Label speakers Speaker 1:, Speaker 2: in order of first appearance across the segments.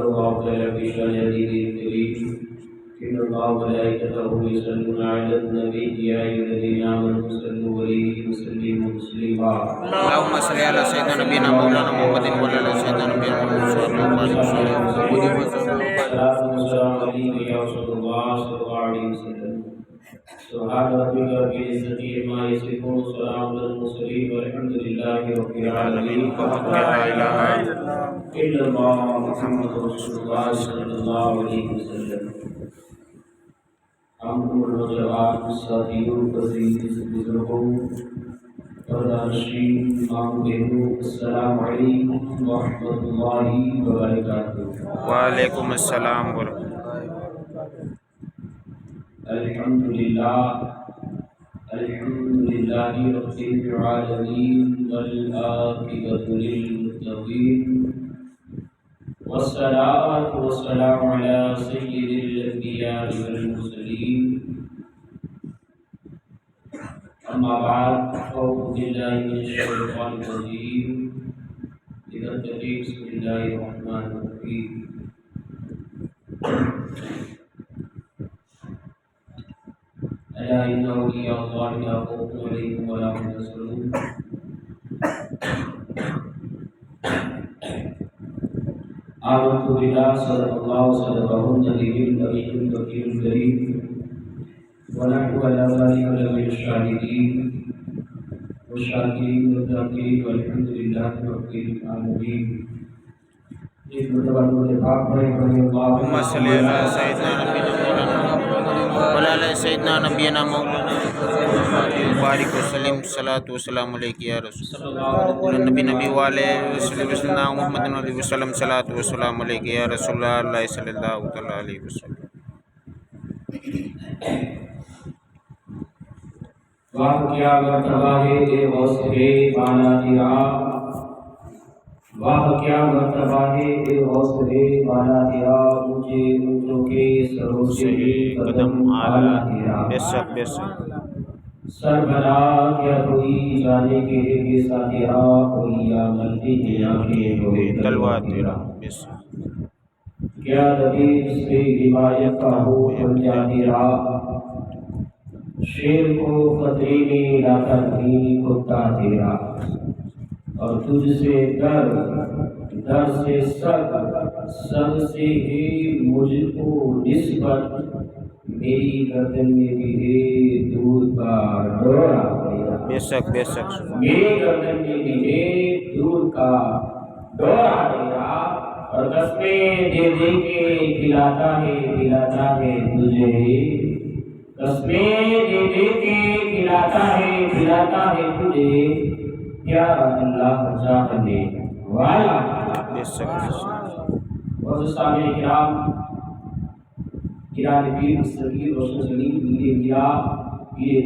Speaker 1: الله تعالى في شأن هذه الكريم إن الله وملائكته يصلون على النبي يا أيها الذين آمنوا صلوا عليه وسلموا تسليما
Speaker 2: اللهم صل على سيدنا نبينا مولانا محمد وعلى آل سيدنا نبينا محمد صلى الله عليه وسلم.
Speaker 1: والسلام عليك يا رسول الله صلى الله عليه وسلم. سبحان ربك رب العزة عما يصفون وسلام على المرسلين والحمد لله رب العالمين.
Speaker 2: لا إله
Speaker 1: إلا الله محمد رسول الله صلى الله عليه وسلم. ہم نوجوان ساتھیوں بزرگوں پردانشین امام بہنوں السلام علیکم ورحمۃ اللہ وبرکاتہ.
Speaker 2: وعلیکم السلام ورحمۃ اللہ.
Speaker 1: الحمدللہ رب العالمین والعاقبۃ للمتقین والصلاة والسلام على سيد الأنبياء والمرسلين. أما بعد فأعوذ بالله من الشيطان الرجيم. بسم الله الرحمن الرحيم. ألا إن أولياء الله لا خوف عليهم ولا هم يحزنون. آمنت بالله صدق الله صدقه النبي الأمين الوكيل الكريم ونحن على ذلك لمن الشاهدين والشاكرين والذاكرين والحمد لله رب العالمين.
Speaker 2: اللهم صل على سيدنا نبينا مولانا وعلى آل سيدنا نبينا مولانا بارك وسلم. صلاة والسلام عليك يا رسول الله نبي وعلى سيدنا محمد عليه وسلم. صلاة والسلام عليك يا رسول الله صلى الله عليه وسلم.
Speaker 1: واہ کیا مرتبہ ہے غوث بالا تیرا، واہ کیا مرتبہ ہے غوث بالا تیرا، مجھے اونچوں کے سروں سے قدم اعلیٰ تیرا.
Speaker 2: بے شک بے شک.
Speaker 1: سر بھلا کیا کوئی جانے کے کیسا تیرا، کوئی ملتی کی آنکھیں ہوئے
Speaker 2: تلوار تیرا. بے شک.
Speaker 1: کیا دبیر سے روایت کا ہو پنجا تیرا، شیر کو خطرے میں لاتا نہیں کتا تیرا. اور تجھ سے در سے سب سے ہی مجھ کو نسبت، میری گردن میں بھی ہے دور کا ڈورا تیرا.
Speaker 2: بے شک بے شک.
Speaker 1: میری گردن میں بھی ہے دور کا ڈورا تیرا. اور قسمیں دے دے کے کھلاتا ہے تجھے، قسمیں دے دے کے کھلاتا ہے تجھے، پیارا اللہ چاہنے والا.
Speaker 2: بے شک بے شک.
Speaker 1: بہت سامنے کرام پیر صغیر روشن زمین پیر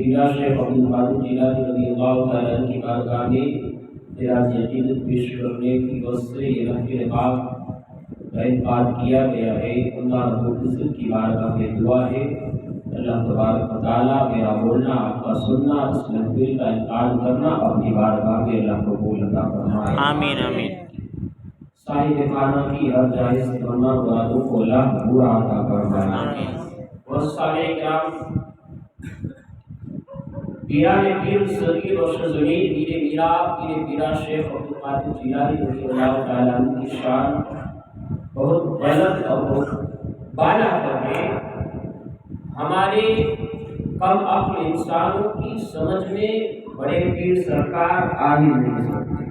Speaker 1: میرا شیخ عبد القادر جیلانی رضی اللہ تعالیٰ عنہ کی بارگاہ میں خراج عقیدت پیش کرنے کی وجہ سے یہ نفل پاک کا انعقاد کیا گیا ہے. اللہ رب العزت کی بارگاہ میں دعا ہے اللہ تبارک و تعالیٰ میرا بولنا آپ کا سننا اس محفل کا انعقاد کرنا اپنی بارگاہ میں اللہ قبول عطا فرمائے.
Speaker 2: آمین آمین.
Speaker 1: صاحب خانہ کی ہر جائز تمنا مرادوں کو اللہ پورا عطا فرمائے.
Speaker 2: آمین.
Speaker 1: اور سارے کرام پیران پیر صغیر روشن زمین پیر میرا شیخ عبد القادر جیلانی رضی اللہ تعالیٰ عنہ کی شان بہت بلند اور بہت بالا کرنے ہمارے کم عقل انسانوں کی سمجھ میں بڑے پیر سرکار آ ہی نہیں سکتے.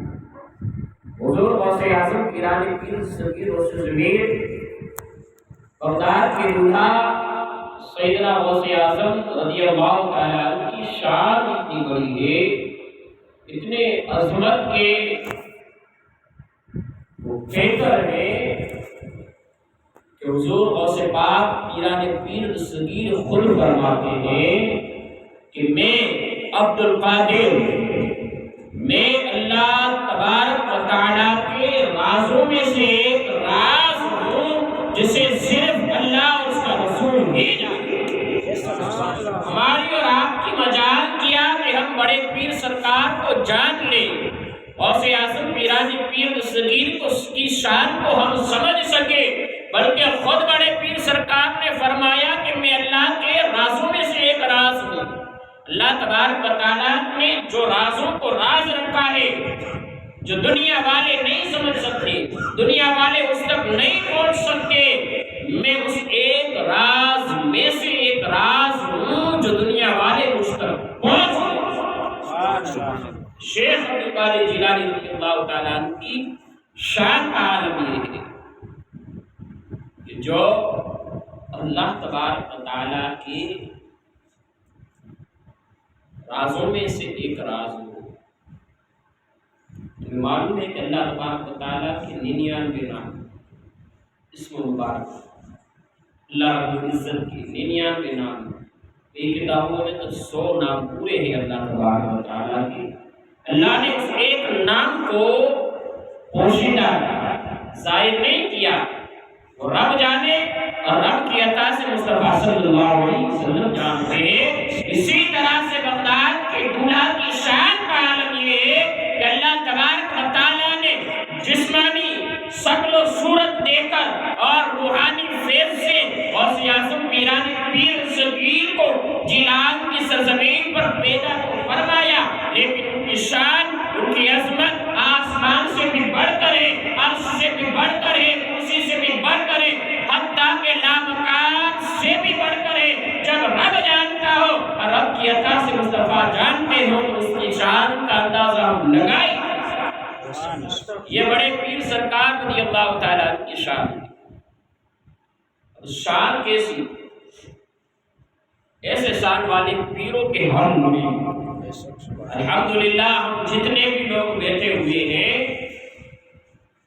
Speaker 1: حضور غوث اعظم پیران پیر صغیر روشن زمین بغداد کے دولہا سیدنا غوث اعظم رضی اللہ تعالیٰ عنہ کی شان اتنی بڑی ہے، اتنے عظمت کے بہتر ہے کہ حضور غوث پاک پیران پیر صغیر خود فرماتے ہیں کہ میں عبد القادر، میں اللہ تبارک و تعالیٰ کے رازوں میں سے ایک راز ہوں جسے صرف اللہ اور اس کا رسول ہی جانتے ہیں. جان لے، غوث اعظم پیران پیر صغیر کی شان کو ہم سمجھ سکے، بلکہ خود بڑے پیر سرکار نے فرمایا کہ میں اللہ کے رازوں میں سے ایک راز ہوں۔ اللہ تبارک و تعالیٰ نے جو رازوں کو راز رکھا ہے، جو دنیا والے نہیں سمجھ سکتے، دنیا والے اس تک نہیں پہنچ سکتے، میں اس ایک راز میں سے ایک راز ہوں جو دنیا والے اس تک پہنچ سکتے۔ شیخ عبد القادر جیلانی رضی اللہ تعالیٰ عنہ کی شان کا عالم یہ ہے کہ جو اللہ تبارک و تعالیٰ کے رازوں میں سے ایک راز ہو۔ تمہیں معلوم ہے کہ اللہ تبارک و تعالیٰ کے 99 نام اسم مبارک، اللہ رب العزت کے 99 نام، ایک کتابوں میں تو 100 نام پورے ہیں اللہ تبارک و تعالیٰ کے۔ اللہ نے اس ایک نام کو پوشیدہ ظاہر نہیں کیا، وہ رب جانے اور رب کی عطا سے مصطفیٰ صلی اللہ علیہ وسلم جانتے ہیں۔ اسی طرح سے بغداد کے دولہا کی شان کا عالم یہ ہے کہ اللہ تبارک و تعالیٰ نے جسمانی شکل و صورت دے کر اور روحانی فیض سے غوث اعظم پیران پیر صغیر کو جیلان کی سرزمین پر پیدا فرمایا، لیکن ان کی شان، ان کی عظمت آسمان سے بھی بڑھ کر ہے، عرش سے بھی بڑھ کر ہے، کرسی سے بھی بڑھ کر ہے، حتیٰ کہ لامکان سے بھی بڑھ کر ہے۔ جب رب جانتا ہو اور رب کی عطا سے مصطفیٰ جانتے ہو تو اس کی شان کا اندازہ ہم لگائیں۔ یہ بڑے پیر سرکار رضی اللہ تعالیٰ عنہ کی شان ہے۔ شان کیسی؟ ایسے شان والے پیروں کے ہم الحمدللہ ہم جتنے بھی لوگ بیٹھے ہوئے ہیں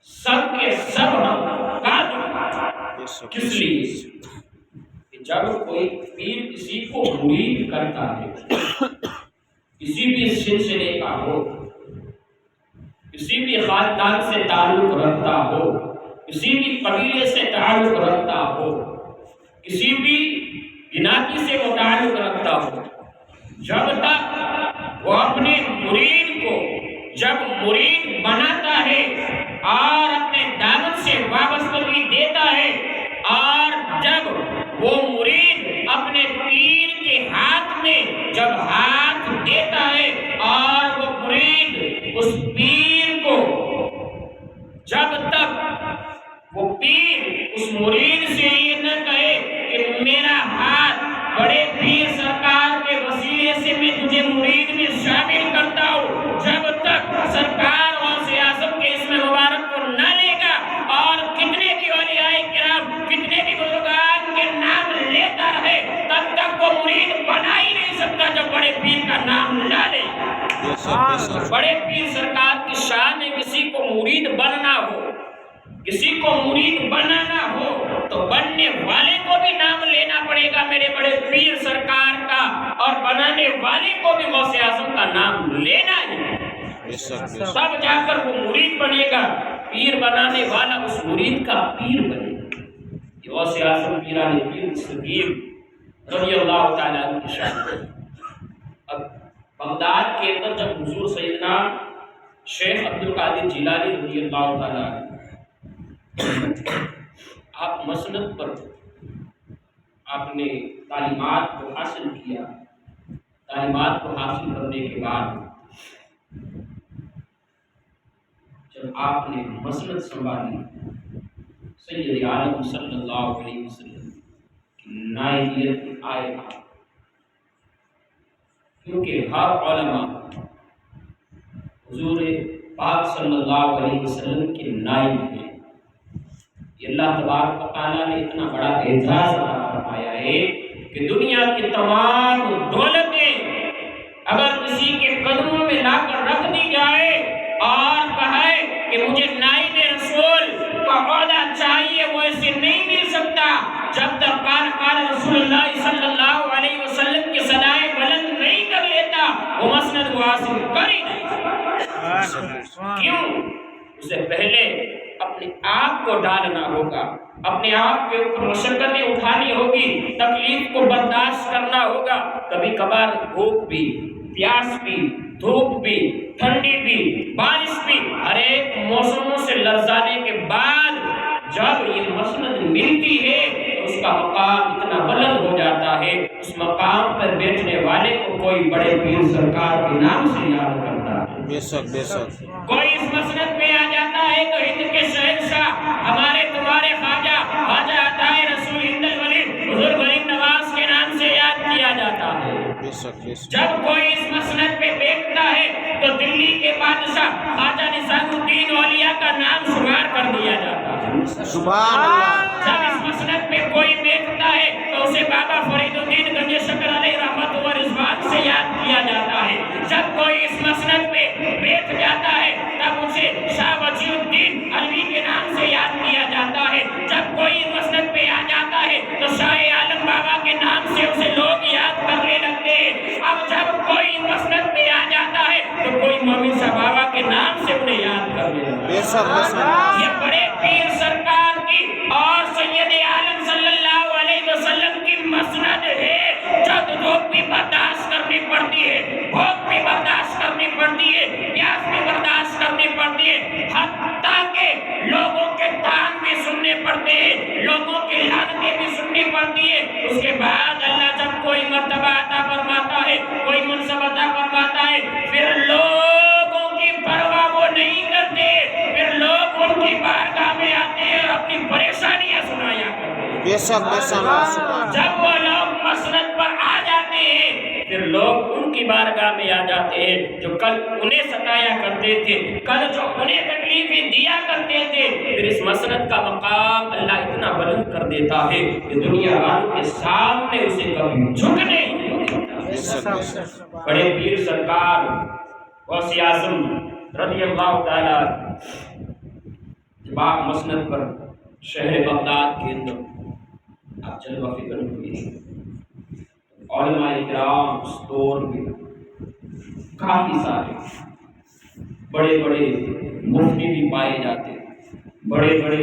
Speaker 1: سب کے سب ہم کس لیے؟ جب کوئی پیر کسی کو مرید کرتا ہے، کسی بھی سلسلے کا ہو، کسی بھی خاندان سے تعلق رکھتا ہو، کسی بھی قبیلے سے تعلق رکھتا ہو، کسی بھی گناتی سے وہ تعلق رکھتا ہو، جب تک وہ اپنے مرید کو جب مرید بناتا ہے اور اپنے دامن سے وابستگی دیتا ہے، اور جب وہ مرید اپنے پیر کے ہاتھ میں جب ہاتھ دیتا ہے اور وہ مرید اس پیر کو، جب تک وہ پیر اس مرید سے یہ نہ کہے کہ میرا ہاتھ بڑے پیر سرکار کے وسیلے سے میں تجھے مرید میں شامل کرتا ہوں، جب تک سرکار غوث اعظم کے اسم مبارک کو نہ لے گا اور کتنے بھی اولیاء کرام، کتنے بھی بزرگان کے نام لیتا ہے، تب تک وہ مرید بنا ہی نہیں سکتا جب بڑے پیر کا نام نہ لے۔ بڑے پیر سرکار کی شان ہے کسی کو مرید بننا ہو، کسی کو مرید بنانا ہو تو بننے والے کو بھی نام لینا پڑے گا میرے بڑے پیر سرکار کا، اور بنانے والے کو بھی غوث اعظم کا نام لینا ہے، تب جا کر وہ مرید بنے گا۔ پیر بنانے والا اس مرید کا پیر بنے گا۔ غوث اعظم پیران پیر صغیر رضی اللہ تعالیٰ عنہ کی شان ہے۔ اب بغداد کے اندر جب حضور سیدنا شیخ عبد القادر جیلانی رضی اللہ تعالیٰ عنہ آپ مسند پر آپ نے تعلیمات کو حاصل کیا، تعلیمات کو حاصل کرنے کے بعد جب آپ نے مسند سنبھالی، سید عالم صلی اللہ علیہ وسلم کی نائبیت میں آئے آپ، کیونکہ ہر علماء حضور پاک صلی اللہ علیہ وسلم کے نائب ہیں۔ یہ اللہ تبارک و تعالیٰ نے اتنا بڑا اعزاز عطا فرمایا ہے کہ دنیا کی تمام دولتیں اگر کسی کے قدموں میں لا کر رکھ دی جائے اور کہے کہ مجھے نائب رسول کا عہدہ چاہیے، وہ ایسے نہیں مل سکتا جب تک قال رسول اللہ صلی اللہ علیہ وسلم کی صدائیں بلند نہیں کر لیتا، وہ مسند کو حاصل کر ہی نہیں سکتا۔ کیوں؟ اسے پہلے اپنے اپنے آپ کو ڈالنا ہوگا، اپنے آپ کے اوپر مشقتیں اٹھانی ہوگی، تکلیف کو برداشت کرنا ہوگا، کبھی کبھار بھوک بھی، پیاس بھی، دھوپ بھی، ٹھنڈی بھی، بارش بھی، ہر ایک موسموں سے لرزانے کے بعد جب یہ مسند ملتی ہے تو اس کا مقام اتنا بلند ہو جاتا ہے، اس مقام پر بیٹھنے والے کو کوئی بڑے پیر سرکار کے نام سے یاد کرتا ہے۔
Speaker 2: بے شک بے شک
Speaker 1: کوئی اس مسند پہ آ جاتا ہے تو ہند کے شہنشاہ ہمارے تمہارے خواجہ خواجہ عطا رسول ہند الولی حضور غریب نواز کے نام سے یاد کیا جاتا ہے۔
Speaker 2: بے شک بے شک
Speaker 1: جب کوئی اس مسند پہ بیٹھتا ہے تو دلی کے بادشاہ خواجہ نظام الدین اولیاء کا نام شمار کر دیا جاتا ہے۔
Speaker 2: سبحان اللہ۔
Speaker 1: جب اس مسند پہ کوئی بیٹھتا ہے تو اسے بابا فرید الدین گنج شکر علیہ رحمت و رضوان سے یاد کیا جاتا ہے۔ جب کوئی اس مسند پہ بیٹھ جاتا ہے تب اسے شاہ وجی الدین علوی کے نام سے یاد کیا جاتا ہے۔ جب کوئی اس مسند پہ آ جاتا ہے تو شاہ عالم بابا کے نام سے اسے لوگ یاد کرنے لگتے ہیں۔ اب جب کوئی مسند پہ آ جاتا ہے تو کوئی مومن شاہ بابا کے نام سے انہیں یاد کرنے لگتا ہے۔
Speaker 2: بے شک بے شک
Speaker 1: یہ بڑے پیر سرکار کی اور سید عالم صلی اللہ علیہ وسلم کی مسند ہے۔ جب دھوپ بھی برداشت کرنی پڑتی ہے، بھوک بھی برداشت کرنی پڑتی ہے، پیاس بھی برداشت کرنی پڑتی ہے، حتیٰ کہ لوگوں کے تان بھی سننے پڑتے ہیں، لوگوں کی لعنتیں بھی سننی پڑتی ہے۔ اس کے بعد اللہ جب کوئی مرتبہ عطا فرماتا ہے، کوئی منصب عطا فرماتا ہے، پھر لوگوں کی پرواہ وہ نہیں کرتے، پھر لوگ ان کی بارگاہ میں آتے ہیں اور اپنی پریشانیاں سنایا کرتے ہیں۔
Speaker 2: بے شک بے شک
Speaker 1: جب وہ لوگ مسند پر آ جاتے ہیں پھر لوگ ان کی بارگاہ میں آ جاتے ہیں جو کل انہیں ستایا کرتے تھے، کل جو انہیں تکلیفیں دیا کرتے تھے، پھر اس مسند کا مقام اللہ اتنا بلند کر دیتا ہے کہ دنیا والوں کے سامنے اسے کبھی جھکنے ہی نہیں دیتا۔ بڑے پیر سرکار غوث اعظم رضی اللہ تعالی جب آپ مسند پر شہر بغداد کے اندر آپ جلوہ فکر ہوئے، علماء کرام اس دور میں کافی سارے بڑے بڑے مفتی بھی پائے جاتے، بڑے بڑے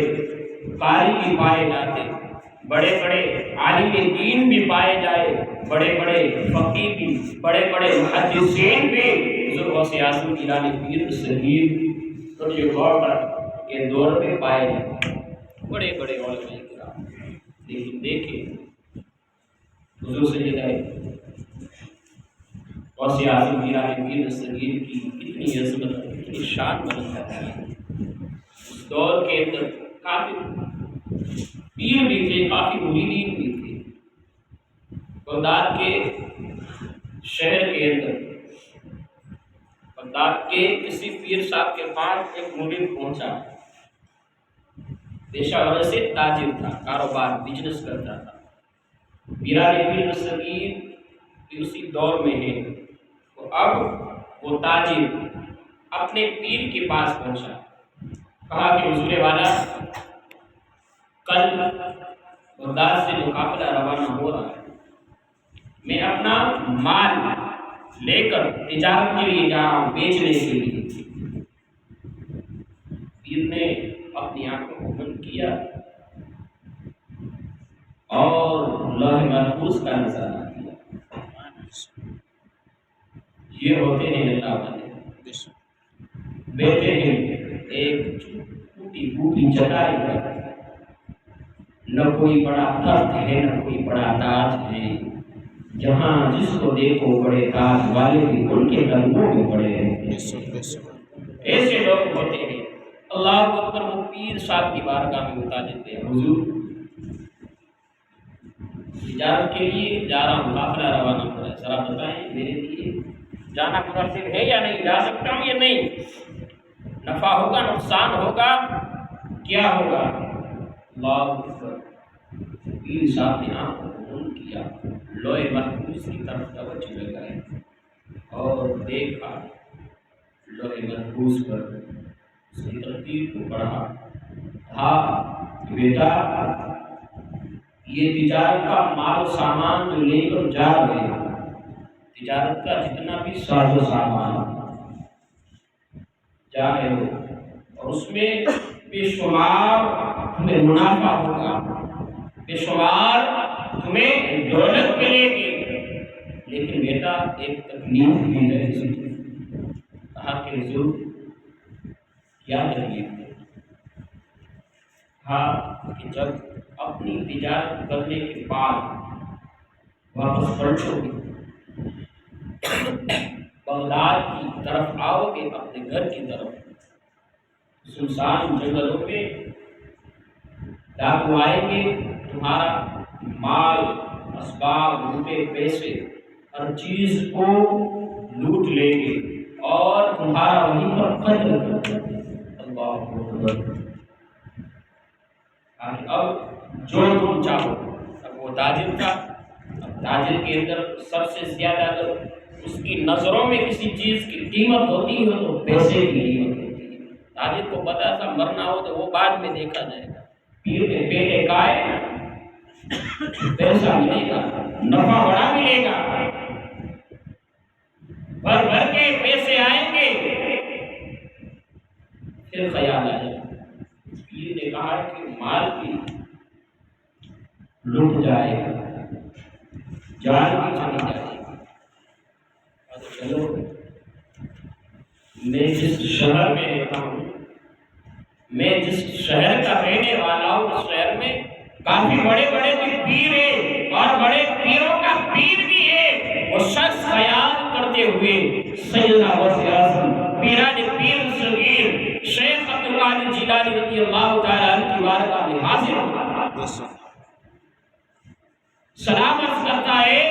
Speaker 1: قاری بھی پائے جاتے، بڑے بڑے عالم دین بھی پائے جائے، بڑے بڑے فقیہ بھی، بڑے بڑے محدثین بھی حضور غوث اعظم گیلانی پیر صغیر رضی اللہ کے دور میں پائے جاتے، بڑے بڑے علماء کرام۔ لیکن دیکھیں حضور سیدنا غوث اعظم گیلانی پیر صغیر کی کتنی عظمت، کتنی شان بلند ہے۔ اس دور کے اندر کافی پیر بھی تھے، کافی مریدین بھی تھے۔ بغداد کے شہر کے اندر بغداد کے کسی پیر صاحب کے پاس ایک مرید پہنچا، پیشہ ور سے تاجر تھا، کاروبار بزنس کرتا تھا۔ گیلانی پیر صغیر بھی اسی دور میں ہے، تو اب وہ تاجر اپنے پیر کے پاس پہنچا، کہا کہ حضور والا کل بغداد سے جو قافلہ روانہ ہو رہا ہے، میں اپنا مال لے کر تجارت کے لیے جا رہا ہوں، بیچنے کے لیے۔ پیر نے اپنی آنکھوں کو بند کیا اور لوح محفوظ کا نظارہ کیا۔ یہ ہوتے ہیں اللہ والے، بیٹھے ہیں ایک ٹوٹی پھوٹی چٹائی پر، نہ کوئی بڑا تخت ہے نہ کوئی بڑا تاج ہے، جہاں جس کو دیکھو بڑے تاج والے بھی ان کے قدموں میں پڑے ہیں۔ ایسے لوگ ہوتے ہیں، اللہ اکبر، وہ پیر صاحب کی بارگاہ میں بتا دیتے ہیں، حضور تجارت کے لیے جا رہا ہوں، قافلہ روانہ ہو رہا ہے، ذرا بتائیں میرے لیے جانا مناسب ہے یا نہیں، جا سکتا ہوں یا نہیں، نفع ہوگا نقصان ہوگا کیا ہوگا؟ اللہ اکبر۔ پیر صاحب نے آنکھوں کو بند کیا، لوح محفوظ کی طرف توجہ لگائی اور دیکھا لوح محفوظ پر اس کی ترتیب کو پڑھا، کہا بیٹا یہ تجارت کا مال و سامان جو لے کر جا رہے ہو، تجارت کا جتنا بھی ساز و سامان جا رہے ہو، اور اس میں بے شمار تمہیں منافع ہوگا، بے شمار تمہیں دولت ملے گی، لیکن بیٹا ایک تکلیف بھی ہے اس میں۔ کہا کہ حضور کیا تکلیف ہے؟ کہا کہ جب اپنی تجارت کرنے کے بعد واپس پلٹو گے، بغداد کی طرف آؤ گے، اپنے گھر کی طرف، سنسان جنگلوں میں ڈاکو آئیں گے، تمہارا مال، اسباب، روپے، پیسے، ہر چیز کو لوٹ لیں گے اور تمہارا وہیں پر قتل کر دیں گے۔ اللہ اکبر۔ اب جو تم چاہو، اب وہ تاجر تھا، اب تاجر کے اندر سب سے زیادہ اگر اس کی نظروں میں کسی چیز کی قیمت ہوتی ہے تو پیسے کی قیمت ہوتی ہے۔ تاجر کو پتا تھا مرنا ہو تو وہ بعد میں دیکھا جائے گا، پیر کے بیٹے کا ہے، پیسہ ملے گا، نفع بڑا ملے گا، بھر بھر کے پیسے آئیں گے، پھر خیال آیا۔ پیر نے کہا کہ مال بھی لٹ جائے گا، جان بھی چلی جائے گی، چلو میں جس شہر میں رہتا ہوں، میں جس شہر کا رہنے والا ہوں، اس شہر میں کافی بڑے بڑے بھی پیر ہیں اور بڑے پیروں کا پیر بھی ہے۔ وہ شخص خیال کرتے ہوئے سیدنا غوث اعظم پیران پیر صغیر شیخ عبد القادر جیلانی رضی اللہ تعالیٰ عنہ کی بارگاہ میں حاضر ہوا، سلام عرض کرتا ہے،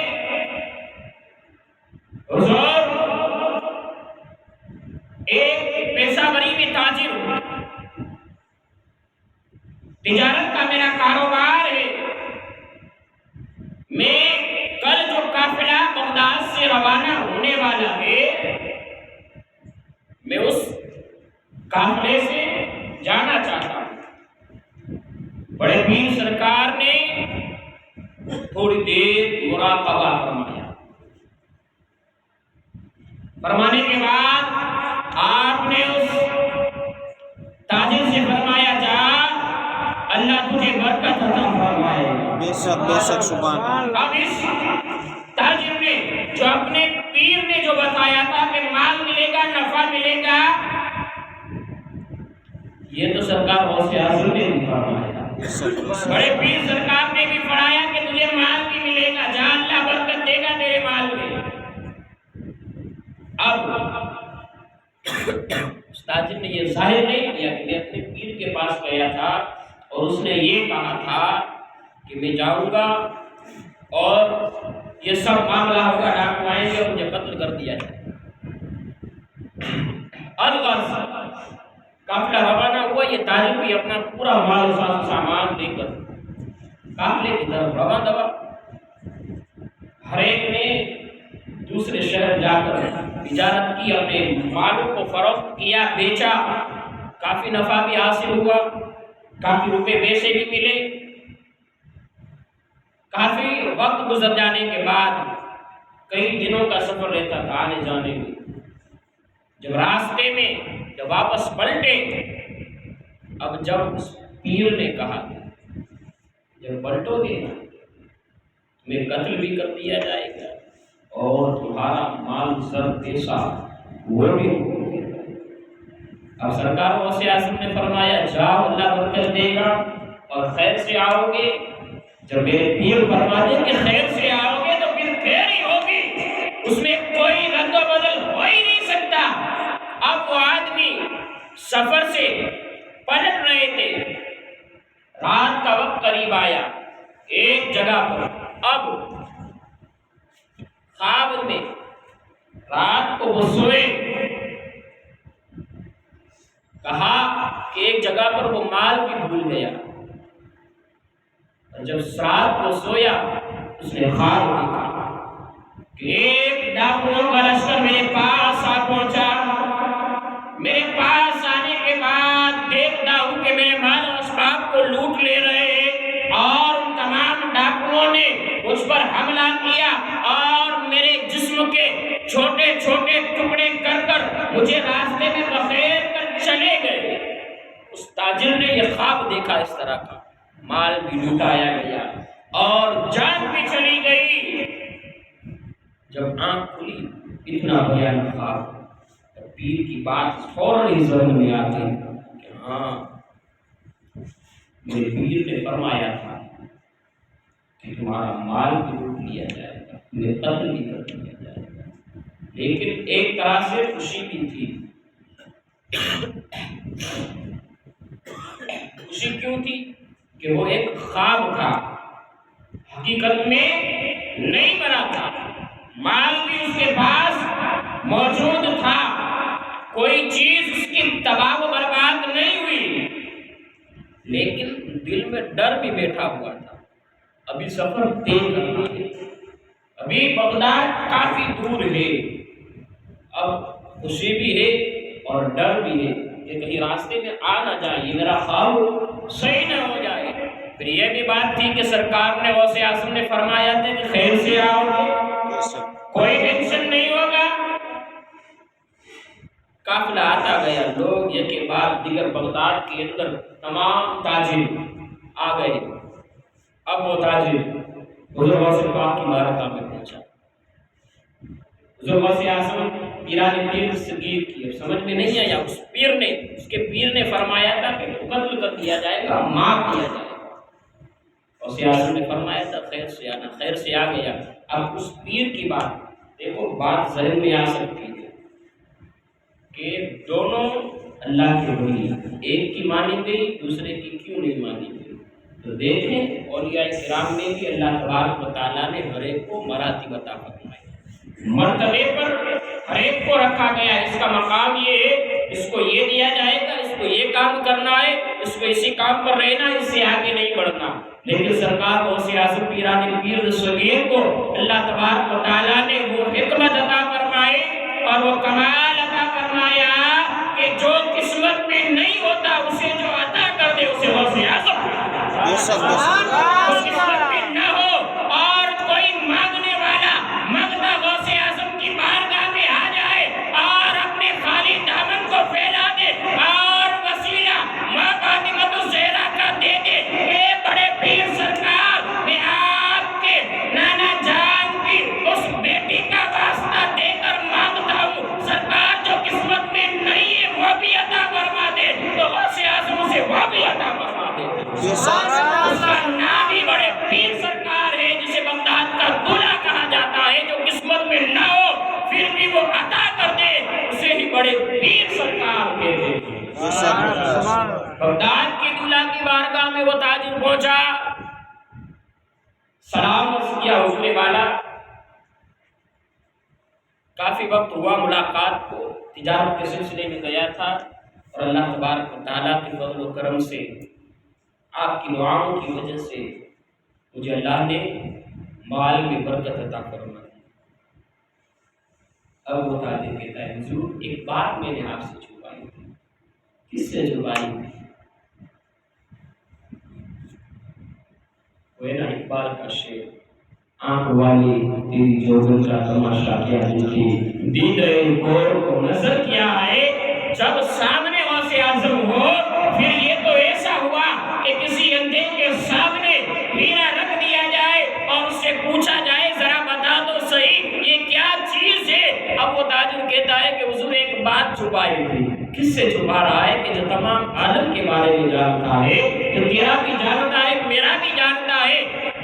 Speaker 1: حضور ایک پیسہ غریب تاجر ہوں، تجارت کا میرا کاروبار ہے، میں کل جو قافلہ بغداد سے روانہ ہونے والا ہے، میں اس قافلے سے جانا چاہتا ہوں۔ بڑے پیر سرکار نے تھوڑی دیر مراقبہ فرمایا، فرمانے کے بعد آپ نے اس تاجر سے فرمایا، جا اللہ تجھے برکت عطا فرمائے۔
Speaker 2: بے شک سبحان۔
Speaker 1: اب اس تاجر نے جو اپنے پیر نے جو بتایا تھا کہ مال ملے گا، نفع ملے گا، یہ تو سرکار غوث اعظم نے بھی فرمایا، بڑے پیر سرکار نے بھی فرمایا کہ تجھے مال بھی ملے گا، جہاں اللہ برکت دے گا تیرے مال میں۔ اب استاد نے یہ ظاہر نہیں کیا کہ میں اپنے پیر کے پاس گیا تھا اور اس نے یہ کہا تھا کہ میں جاؤں گا اور یہ سب معاملہ ہوگا، ڈاکو آئیں گے اور مجھے قتل کر دیا جائے۔ الغرض قافلہ روانہ ہوا، یہ تاجر بھی اپنا پورا مال و سامان لے کر قافلے کی طرف روانہ ہوا۔ ہر ایک نے دوسرے شہر جا کر تجارت کی، اپنے مالوں کو فروخت کیا، بیچا، کافی نفع بھی حاصل ہوا، کافی روپے پیسے بھی ملے۔ کافی وقت گزر جانے کے بعد کئی دنوں کا سفر رہتا تھا آنے جانے میں۔ جب راستے میں جب واپس پلٹے، اب جب اس پیر نے کہا جب پلٹو گے تمہیں قتل بھی کر دیا جائے گا اور تمہارا مال سر پیسہ وہ بھی ہوگا۔ اب سرکار غوث اعظم نے فرمایا، جاؤ اللہ برکت دے گا اور خیر سے آؤ گے۔ جب میرے پیر فرما دیں کہ خیر سے آؤ گے تو پھر خیر ہی ہوگی، اس میں کوئی رد و بدل ہو ہی نہیں سکتا۔ اب وہ آدمی سفر سے پلٹ رہے تھے، رات کا وقت قریب آیا، ایک جگہ پر اب خواب میں رات کو وہ سوئے، کہا کہ ایک جگہ پر وہ مال بھی بھول گیا، اور جب رات کو سویا اس نے خواب دیکھا کہ ایک ڈاکوؤں کا لشکر میرے پاس آ پہنچا۔ میرے پاس آنے کے بعد دیکھتا ہوں کہ میرے مال و اسباب کو لوٹ لے رہے اور ان تمام ڈاکوؤں نے مجھ پر حملہ کیا اور میرے جسم کے چھوٹے چھوٹے ٹکڑے کر کر مجھے راستے میں بخیر کر چلے گئے۔ اس تاجر نے یہ خواب دیکھا اس طرح کا، مال بھی لوٹایا گیا اور جان بھی چلی گئی۔ جب آنکھ کھلی اتنا بھیانک خواب، پیر کی بات فوراً ہی ذہن میں آتی کہ ہاں میرے پیر نے فرمایا تھا کہ تمہارا مال بھی لوٹ لیا جائے گا، تمہیں قتل بھی کر دیا جائے گا۔ لیکن ایک طرح سے خوشی بھی تھی۔ خوشی کیوں تھی؟ کہ وہ ایک خواب تھا، حقیقت میں نہیں بنا تھا۔ مال بھی اس کے پاس موجود تھا، کوئی چیز اس کی تباہ و برباد نہیں ہوئی، لیکن دل میں ڈر بھی بیٹھا ہوا تھا۔ ابھی سفر طے کرنا ہے، ابھی بغداد کافی دور ہے، اب خوشی بھی ہے اور ڈر بھی ہے کہ کہیں راستے میں آ نہ جائے، یہ میرا خواب صحیح نہ ہو جائے۔ پھر یہ بھی بات تھی کہ سرکار نے غوث اعظم نے فرمایا تھا کہ خیر سے آؤ، کوئی ٹینشن نہیں ہوگا۔ قافلہ آتا گیا، لوگ ایک کے بعد دیگر بغداد کے اندر تمام تاجر آ گئے۔ اب وہ تاجر حضور غوث پاک کی بارگاہ میں پہنچا۔ حضور غوث اعظم پیران پیر صغیر کی سمجھ میں نہیں آیا، اس کے پیر نے فرمایا تھا کہ قتل کر دیا جائے گا، مار دیا جائے گا۔ غوث اعظم نے فرمایا تھا خیر سے آنا، خیر سے آ گیا۔ اب اس پیر کی بات دیکھو، بات ذہن میں آ سکتی ہے کہ دونوں اللہ کے ولی، ایک کی مانی گئی دوسرے کی کیوں نہیں مانی گئی؟ تو دیکھیں اولیاء کرام میں بھی اللہ تبارک و تعالیٰ نے ہر ایک کو مراتب عطا فرمائے، مرتبے پر ہر ایک کو رکھا گیا۔ اس کا مقام یہ ہے، اس کو یہ دیا جائے گا، اس کو یہ کام کرنا ہے، اس کو اسی کام پر رہنا، اس سے آگے نہیں بڑھنا۔ لیکن سرکار غوث اعظم پیران پیر صغیر کو اللہ تبارک و تعالیٰ نے وہ حکمت عطا فرمائی اور وہ کمال عطا فرمایا کہ جو قسمت میں نہیں ہوتا اسے جو عطا کر دے اسے غوث اعظم قسمت میں نہ ہو اور کوئی مانگنے والا مانگتا غوث اعظم کی بارگاہ میں آ جائے اور اپنے خالی دامن کو پھیلا دے اور وسیلہ ماں فاطمہ الزہرا کا دے دے، اے بڑے پیر سرکار، میں آپ کے نانا جان کی اس بیٹی کا واسطہ دے کر مانگتا ہوں، سرکار جو قسمت میں نہیں ہے وہ بھی عطا فرما دے، تو غوث اعظم سے وہ بھی عطا فرما دے۔ اس کا نام ہی بڑے پیر سرکار ہے، جسے بغداد کا دلہا کہا جاتا ہے۔ جو قسمت میں نہ ہو پھر بھی وہ عطا کر دے، اسے ہی بڑے پیر سرکار کہتے ہیں۔ بغداد کی دلہا کی بارگاہ میں وہ تاجر پہنچا، سلام عرض کیا، حضور والا کافی وقت ہوا ملاقات کو، تجارت کے سلسلے میں گیا تھا اور اللہ تبارک و تعالیٰ کے فضل و کرم سے آپ کی دعاؤں کی وجہ سے مجھے اللہ نے مال میں برکت عطا فرمائی۔ اب وہ تاجر کہتا ہے حضور ایک بات میں نے آپ سے چھپائی تھی۔ کس سے چھپائی تھی؟ وہ نا اقبال کا شعر، آنکھ والی تیری جوگن کا تماشا کیا دیکھی، دیدے کور کو نظر کیا ہے، جب سامنے غوث اعظم ہو پھر یہ تو ایسا ہوا کہ کسی اندھے کے سامنے ہیرا رکھ دیا جائے اور اس سے پوچھا جائے ذرا بتا تو صحیح یہ کیا چیز ہے۔ اب وہ تاجر کہتا ہے کہ حضور ایک بات چھپائی تھی۔ کس سے چھپا رہا ہے؟ کہ جو تمام عالم کے بارے میں جانتا ہے، جو تیرا بھی جانتا ہے میرا بھی جانتا ہے،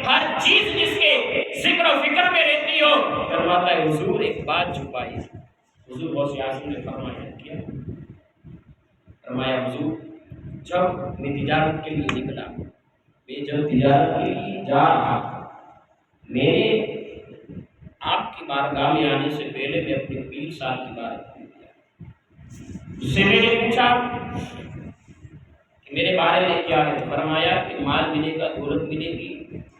Speaker 1: ہر چیز جس کے ذکر و فکر میں رہتی ہو، فرماتا ہے حضور ایک بات چھپائی۔ حضور غوث اعظم نے فرمایا کیا؟ فرمایا حضور جب میں تجارت کے لیے نکلا، میں جب تجارت کے لیے جا رہا تھا، میں نے آپ کی بارگاہ میں آنے سے پہلے میں اپنے پیر صاحب کی بارگاہ میں گیا، اس سے میں نے پوچھا کہ میرے بارے میں کیا ہے؟ فرمایا کہ مال ملے گا، دولت ملے گی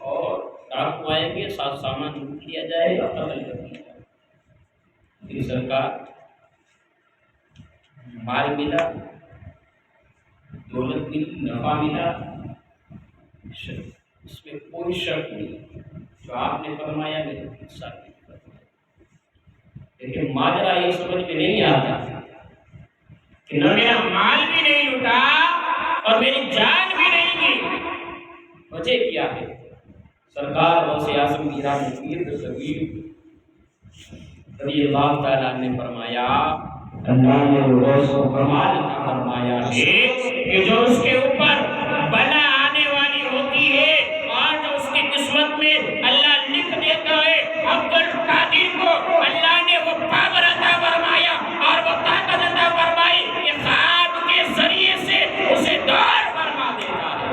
Speaker 1: اور ڈاکو آئیں گے، ساتھ سامان لوٹ لیا جائے گا، قتل کر دیا جائے گا۔ پھر سرکار مال ملا، دولت ملی، نفع ملا، اس میں کوئی شک نہیں، جو آپ نے فرمایا میرے پیر صاحب نے فرمایا۔ لیکن ماجرا یہ سمجھ میں نہیں آتا کہ نہ میرا مال بھی نہیں لوٹا اور میری جان بھی نہیں گئی۔ وجہ کیا ہے؟ سرکار غوث اعظم پیران پیر دستگیر رضی اللہ تعالیٰ نے فرمایا، اللہ نے غوث کو کمال عطا فرمایا ہے کہ جو اس کے اوپر بلا آنے والی ہوتی ہے اور جو اس کی قسمت میں اللہ لکھ دیتا ہے، عبد القادر کو اللہ نے وہ پاور عطا فرمایا اور وہ طاقت عطا فرمائی کہ خواب کے ذریعے سے اسے دور فرما دیتا ہے۔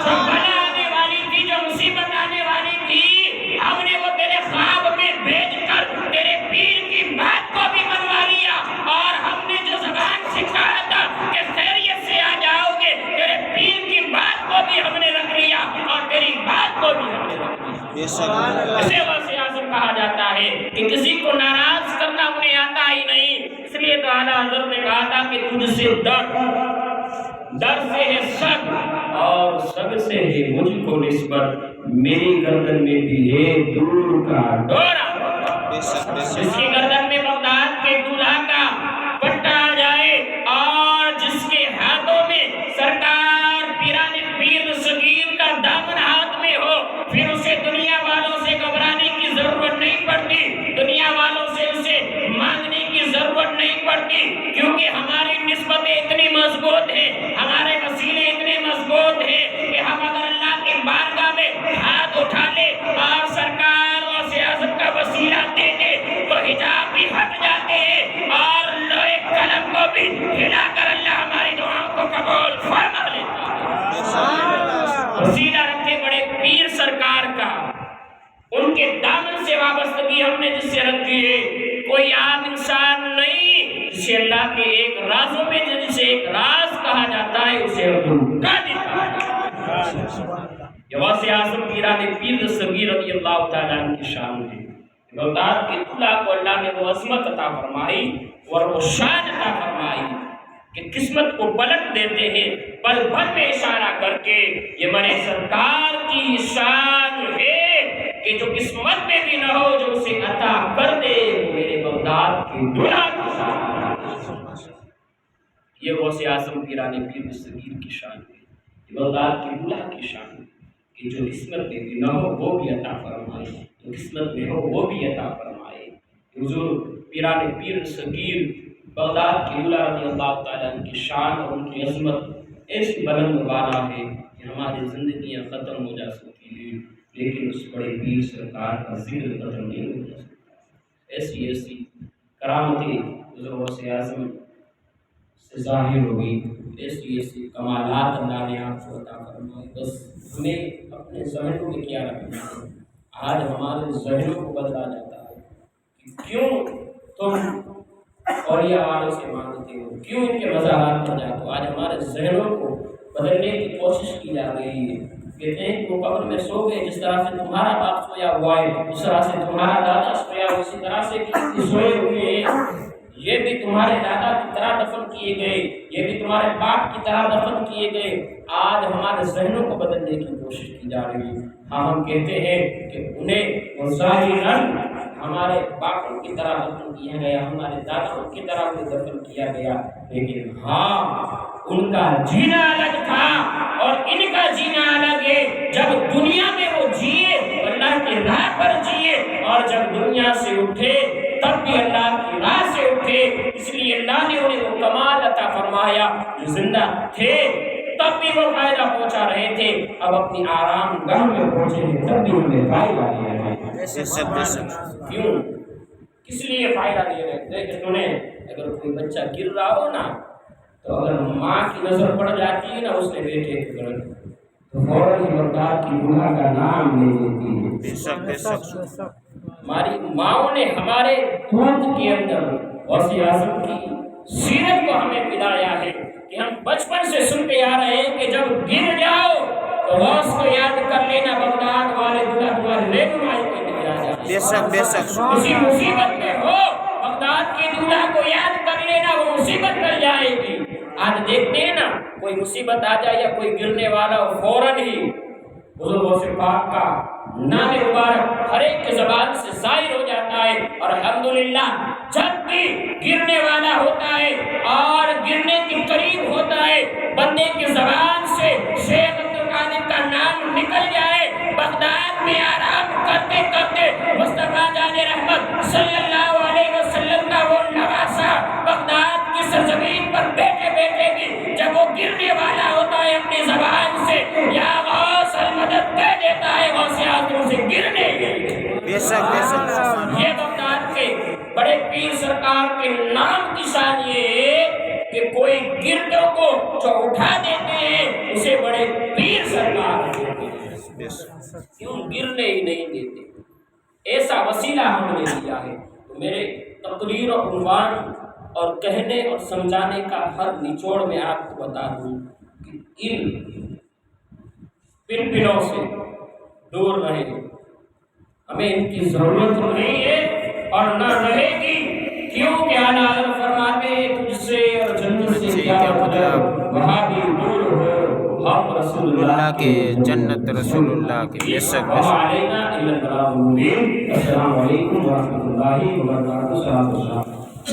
Speaker 1: جو بلا آنے والی تھی، جو مصیبت آنے والی تھی، ہم نے وہ تیرے خواب میں بھیج کر تیرے پیر کی بات کو بھی منوا لیا، اور ہم نے جو زبان سکھایا تھا کہ خیریت سے آ جاؤ گے، تیرے پیر کی بات کو بھی ہم نے رکھ لیا اور تیری بات کو بھی ہم نے رکھ لیا۔ اسے غوث اعظم کہا جاتا ہے کہ کسی کو ناراض کرنا انہیں آتا ہی نہیں، اس لیے تو اعلیٰ حضرت نے کہا تھا کہ تجھ سے در سے ہے سگ اور سگ سے ہے مجھ کو نسبت، میری گردن میں بھی ہے دور کا ڈورا۔ جس کی گردن میں بغداد کے دولہا کا پٹا آ جائے اور جس کے ہاتھوں میں سرکار پیران پیر صغیر کا دامن ہاتھ میں ہو، پھر اسے دنیا والوں سے گھبرانے کی ضرورت نہیں پڑتی، دنیا والوں سے اسے مانگنے کی ضرورت نہیں پڑتی، کیونکہ ہماری نسبتیں اتنی مضبوط ہیں، ہمارے وسیلے اتنے مضبوط ہیں کہ ہم اگر اللہ کی بارگاہ میں ہاتھ اٹھا لے اور سرکار غوث اعظم کا وسیلہ دے دے تو حجاب بھی ہٹ جاتے ہیں اور لوہے قلم کو بھی ہلا کر اللہ ہماری دعاؤں کو قبول فرما لیتا ہے۔ وسیلہ رکھے بڑے پیر سرکار کا، ان کے دامن سے وابستگی ہم نے جس سے رکھی ہے، کوئی عام انسان نہیں، جسے اللہ کے ایک رازوں میں جسے ایک راز کہا جاتا ہے اسے عبدالقادر کہا جاتا ہے۔ یہ غوث اعظم پیران پیر دستگیر رضی اللہ تعالیٰ عنہ کی شان ہے۔ بغداد کے دولہا کو اللہ نے وہ عظمت عطا فرمائی اور وہ شان عطا فرمائی کہ قسمت کو پلٹ دیتے ہیں پل بھر میں اشارہ کر کے۔ یہ میرے سرکار کی شان ہے کہ جو قسمت میں بھی نہ ہو جو اسے عطا کر دے، وہ میرے بغداد کے دولہا کی شان ہے۔ یہ غوث اعظم پیران پیر دستگیر کی شان ہے، یہ بغداد کے دولہا کی شان ہے کہ جو قسمت میں بھی نہ ہو وہ بھی عطا فرمائے، جو قسمت میں ہو وہ بھی عطا فرمائے۔ حضور پیران پیر صغیر بغداد کے دولہا رضی اللہ تعالیٰ عنہ کی شان اور ان کی عظمت ایسی بلند بالا ہے کہ ہماری زندگیاں ختم ہو جا سکتی ہیں لیکن اس بڑے پیر سرکار کا ذکر ختم نہیں ہو جا سکتا۔ ایسی ایسی کرامتیں حضور غوث اعظم سے ظاہر ہوئی، ایسی ایسی کمالات اللہ نے آپ کو عطا فرمائے۔ بس ہمیں اپنے ذہنوں میں کیا رکھنا ہے؟ آج ہمارے ذہنوں کو بدلا جاتا ہے کہ کیوں تم اولیاء والوں سے مانگتے ہو، کیوں ان کے مزارات پر جاتے ہو؟ آج ہمارے ذہنوں کو بدلنے کی کوشش کی جا رہی ہے۔ کہتے ہیں کہ وہ قبر میں سو گئے، جس طرح سے تمہارا باپ سویا ہوا ہے، جس طرح سے تمہارا دادا سویا ہوا، اسی طرح سے سوئے ہوئے ہیں، یہ بھی تمہارے دادا کی طرح دفن کیے گئے، یہ بھی تمہارے باپ کی طرح دفن کیے گئے۔ آج ہمارے ذہنوں کو بدلنے کی کوشش کی جا رہی ہے۔ ہم کہتے ہیں کہ انہیں ظاہراً ہمارے باپوں کی طرح دفن کیا گیا، ہمارے داداؤں کی طرح دفن کیا گیا، لیکن ہاں ان کا جینا الگ تھا اور ان کا جینا الگ ہے۔ جب دنیا میں وہ جیے اللہ کی راہ پر جیے، اور جب دنیا سے اٹھے تب بھی اللہ کی راہ سے اٹھے، اس لیے اللہ نے انہیں وہ کمال عطا فرمایا۔ جو زندہ تھے تب بھی وہ فائدہ پہنچا رہے تھے، اب اپنی آرام گاہ میں پہنچے ہیں تب بھی انہیں فائدہ دے رہے ہیں۔ کیوں؟ کس لیے فائدہ دے رہے تھے کہ تمہیں اگر کوئی بچہ گر رہا ہو نا تو اگر ماں کی نظر پڑ جاتی ہے نا اس نے بیٹے کی طرف تو فوراً بغداد کی دولہا کا نام لے لیتی ہے۔ ہماری ماؤں نے ہمارے دودھ کے اندر غوث اعظم کی سیرت کو ہمیں پلایا ہے کہ ہم بچپن سے سنتے آ رہے ہیں کہ جب گر جاؤ تو غوث کو یاد کر لینا، بغداد والے دولہا تمہاری رہنمائی کے لیے آ جائے۔ کسی مصیبت میں ہو بغداد کے دولہا کو یاد کر لینا، وہ مصیبت ٹل جائے گی۔ آج دیکھتے ہیں نا کوئی مصیبت آ جائے یا کوئی گرنے والا ہو، فوراً ہی حضور غوث پاک کا نام مبارک ہر ایک کے زبان سے ظاہر ہو جاتا ہے اور الحمدللہ جب بھی گرنے والا ہوتا ہے اور گرنے کے قریب ہوتا ہے بندے کی زبان سے شیخ عبد القادر کا نام نکل جائے، بغداد میں آرام کرتے کرتے مصطفیٰ جان رحمت صلی اللہ علیہ وسلم کا وہ نواسا بغداد کی سرزمین پر بیٹھے بیٹھے بھی جب وہ گرنے والا ہوتا ہے اپنی زبان سے یا غوث المدد کہہ دیتا ہے، غوث اعظم سے گرنے
Speaker 2: بے شک بے شک
Speaker 1: یہ بغداد کے بڑے پیر سرکار کے نام کی شان یہ ہے کہ کوئی گردوں کو جو اٹھا دیتے ہیں اسے بڑے پیر سرکار کیوں گرنے ہی نہیں دیتے، ایسا وسیلہ ہم نے دیا ہے۔ تو میرے تقریر اور عنوان اور کہنے اور سمجھانے کا ہر نچوڑ میں آپ کو بتا دوں کہ علم پنوں سے دور رہے، ہمیں ان کی ضرورت نہیں ہے اور نہ رہے گی، کیونکہ اعلیٰ حضرت فرماتے ہیں تجھ سے اور جنت سے کیا مطلب، وہاں بھی دور ہو ہم رسول اللہ
Speaker 2: کے جنت رسول اللہ کے بے شک بے شک
Speaker 1: السلام علیکم ورحمۃ اللہ وبرکاتہ۔